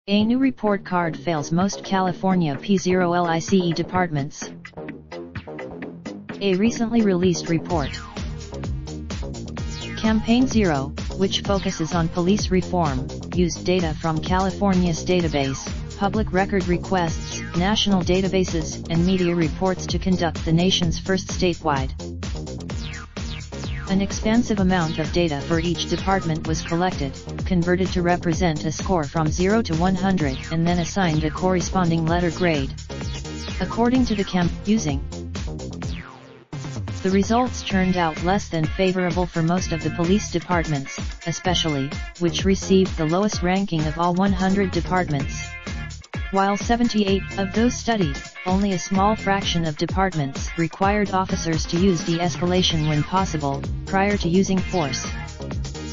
A new report card fails most California P0lice departments. A recently released report, Campaign Zero, which focuses on police reform, used data from California's database, public record requests, national databases, and media reports to conduct the nation's first statewide. An expansive amount of data for each department was collected, converted to represent a score from 0 to 100, and then assigned a corresponding letter grade. According to the using the results turned out less than favorable for most of the police departments, especially, which received the lowest ranking of all 100 departments. While 78 of those studied, only a small fraction of departments required officers to use de-escalation when possible, prior to using force.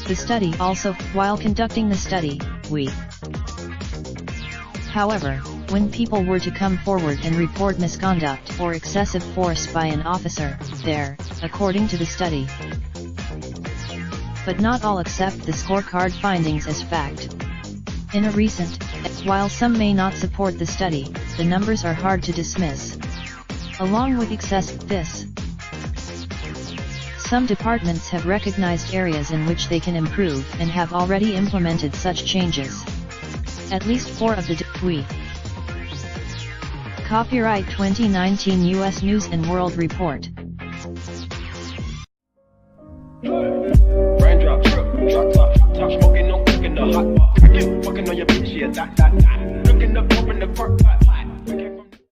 The study also, while conducting the study, However, when people were to come forward and report misconduct or excessive force by an officer, there, according to the study. But not all accept the scorecard findings as fact. In a recent, while some may not support the study, the numbers are hard to dismiss. Along with this, some departments have recognized areas in which they can improve and have already implemented such changes. At least 4 of the Copyright 2019 U.S. News & World Report. Raindrop, drop top smoking, no cooking the hot pot. Fucking on your bitch, yeah, that. Looking up, open the park.